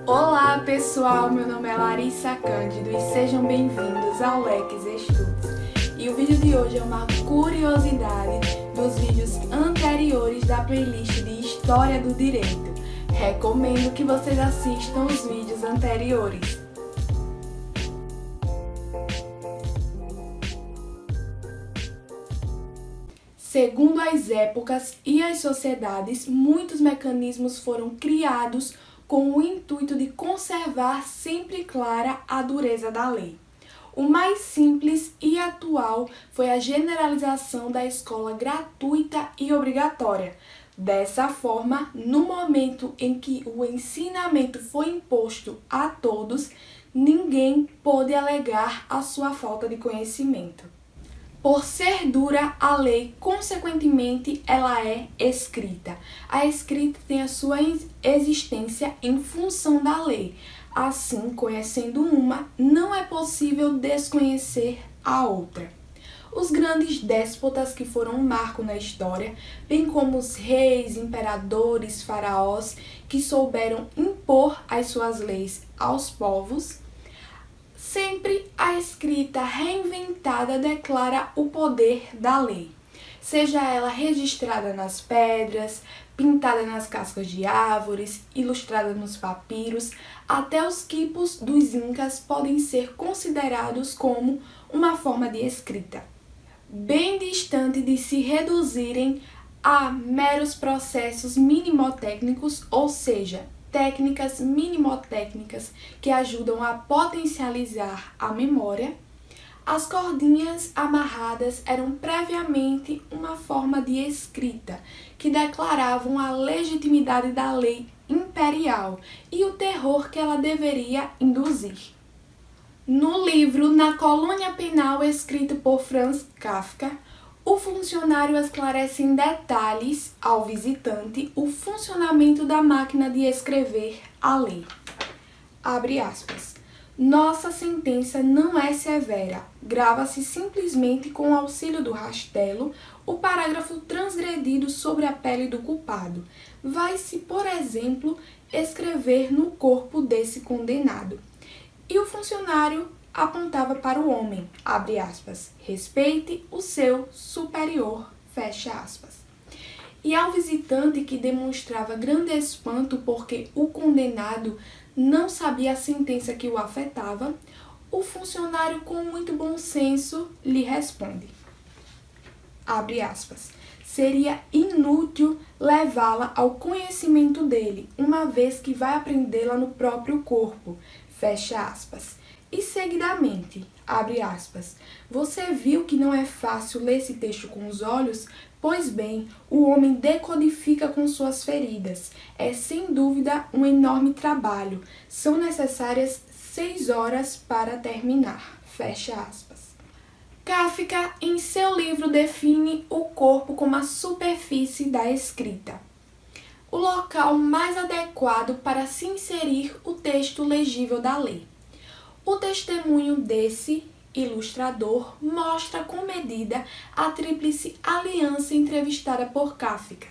Olá pessoal, meu nome é Larissa Cândido e sejam bem-vindos ao Leques Estudos. E o vídeo de hoje é uma curiosidade dos vídeos anteriores da playlist de História do Direito. Recomendo que vocês assistam os vídeos anteriores. Segundo as épocas e as sociedades, muitos mecanismos foram criados com o intuito de conservar sempre clara a dureza da lei. O mais simples e atual foi a generalização da escola gratuita e obrigatória. Dessa forma, no momento em que o ensinamento foi imposto a todos, ninguém pôde alegar a sua falta de conhecimento. Por ser dura, a lei, consequentemente, ela é escrita. A escrita tem a sua existência em função da lei. Assim, conhecendo uma, não é possível desconhecer a outra. Os grandes déspotas que foram um marco na história, bem como os reis, imperadores, faraós, que souberam impor as suas leis aos povos, sempre a escrita reinventada declara o poder da lei, seja ela registrada nas pedras, pintada nas cascas de árvores, ilustrada nos papiros, até os quipos dos incas podem ser considerados como uma forma de escrita, bem distante de se reduzirem a meros processos mnemotécnicos, ou seja, técnicas mnemotécnicas que ajudam a potencializar a memória. As cordinhas amarradas eram previamente uma forma de escrita que declaravam a legitimidade da lei imperial e o terror que ela deveria induzir. No livro Na Colônia Penal, escrito por Franz Kafka, o funcionário esclarece em detalhes ao visitante o funcionamento da máquina de escrever a lei. Abre aspas. Nossa sentença não é severa. Grava-se simplesmente com o auxílio do rastelo o parágrafo transgredido sobre a pele do culpado. Vai-se, por exemplo, escrever no corpo desse condenado. E o funcionário apontava para o homem, abre aspas, respeite o seu superior, fecha aspas. E ao visitante que demonstrava grande espanto porque o condenado não sabia a sentença que o afetava, o funcionário com muito bom senso lhe responde, abre aspas, seria inútil levá-la ao conhecimento dele, uma vez que vai aprendê-la no próprio corpo, fecha aspas. E seguidamente, abre aspas, você viu que não é fácil ler esse texto com os olhos? Pois bem, o homem decodifica com suas feridas. É sem dúvida um enorme trabalho. São necessárias 6 horas para terminar. Fecha aspas. Kafka, em seu livro, define o corpo como a superfície da escrita, o local mais adequado para se inserir o texto legível da lei. O testemunho desse ilustrador mostra com medida a tríplice aliança entrevistada por Kafka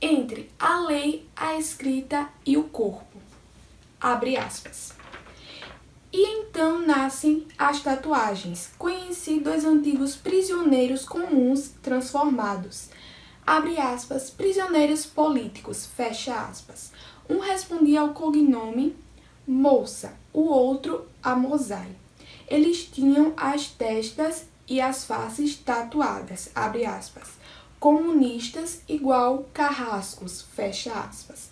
entre a lei, a escrita e o corpo. Abre aspas. E então nascem as tatuagens. Conheci 2 antigos prisioneiros comuns transformados. Abre aspas, prisioneiros políticos, fecha aspas. Um respondia ao cognome Moça, o outro a Mosai. Eles tinham as testas e as faces tatuadas, abre aspas. Comunistas igual carrascos, fecha aspas.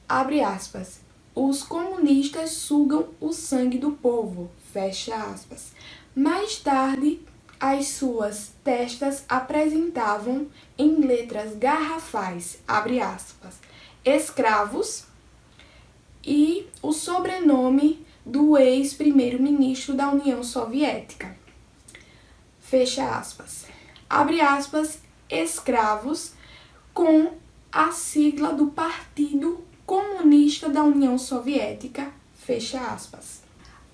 Abre aspas. Os comunistas sugam o sangue do povo, fecha aspas. Mais tarde, as suas testas apresentavam em letras garrafais, abre aspas, escravos e o sobrenome do ex-primeiro-ministro da União Soviética, fecha aspas. Abre aspas, escravos com a sigla do Partido Comunista da União Soviética, fecha aspas.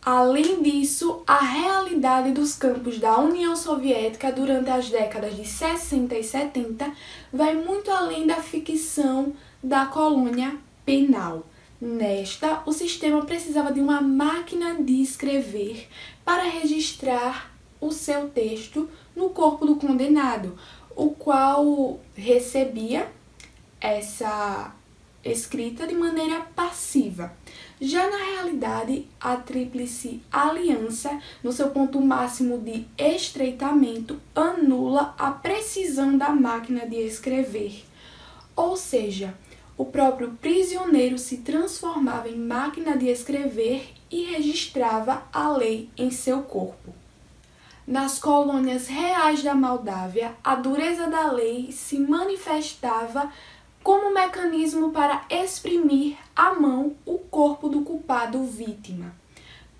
Além disso, a realidade dos campos da União Soviética durante as décadas de 60 e 70 vai muito além da ficção da colônia penal. Nesta, o sistema precisava de uma máquina de escrever para registrar o seu texto no corpo do condenado, o qual recebia essa escrita de maneira passiva. Já na realidade, a Tríplice Aliança, no seu ponto máximo de estreitamento, anula a precisão da máquina de escrever. Ou seja, o próprio prisioneiro se transformava em máquina de escrever e registrava a lei em seu corpo. Nas colônias reais da Moldávia, a dureza da lei se manifestava como mecanismo para exprimir à mão o corpo do culpado vítima.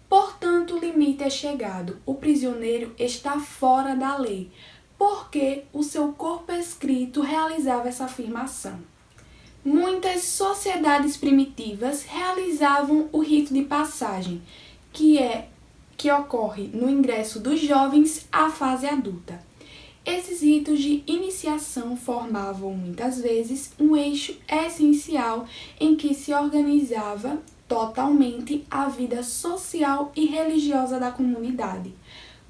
Portanto, o limite é chegado, o prisioneiro está fora da lei, porque o seu corpo escrito realizava essa afirmação. Muitas sociedades primitivas realizavam o rito de passagem, que ocorre no ingresso dos jovens à fase adulta. Esses ritos de iniciação formavam, muitas vezes, um eixo essencial em que se organizava totalmente a vida social e religiosa da comunidade.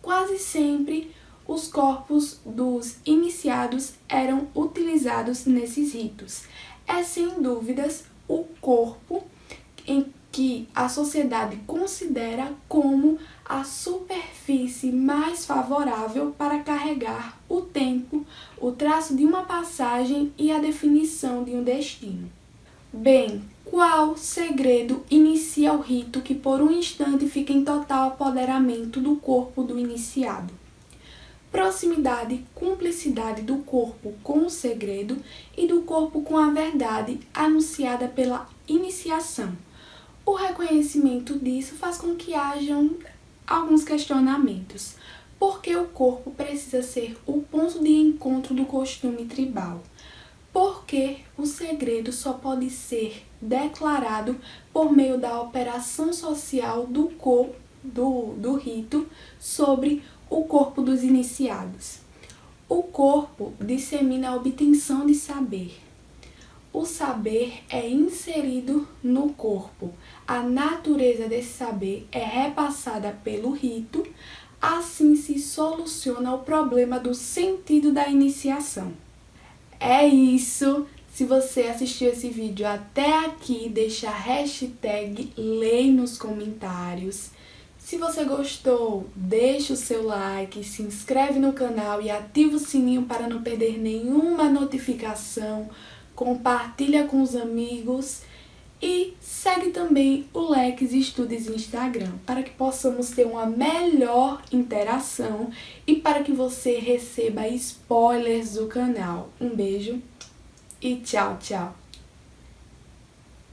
Quase sempre, os corpos dos iniciados eram utilizados nesses ritos. É, sem dúvidas, o corpo em que a sociedade considera como a superfície mais favorável para carregar o tempo, o traço de uma passagem e a definição de um destino. Bem, qual segredo inicia o rito que por um instante fica em total apoderamento do corpo do iniciado? Proximidade, cumplicidade do corpo com o segredo e do corpo com a verdade anunciada pela iniciação. O reconhecimento disso faz com que hajam alguns questionamentos. Por que o corpo precisa ser o ponto de encontro do costume tribal? Por que o segredo só pode ser declarado por meio da operação social do rito sobre o corpo dos iniciados? O corpo dissemina a obtenção de saber. O saber é inserido no corpo. A natureza desse saber é repassada pelo rito, assim se soluciona o problema do sentido da iniciação. É isso! Se você assistiu esse vídeo até aqui, deixa a hashtag lei nos comentários. Se você gostou, deixa o seu like, se inscreve no canal e ativa o sininho para não perder nenhuma notificação. Compartilha com os amigos e segue também o Leques Estudos Instagram para que possamos ter uma melhor interação e para que você receba spoilers do canal. Um beijo e tchau, tchau!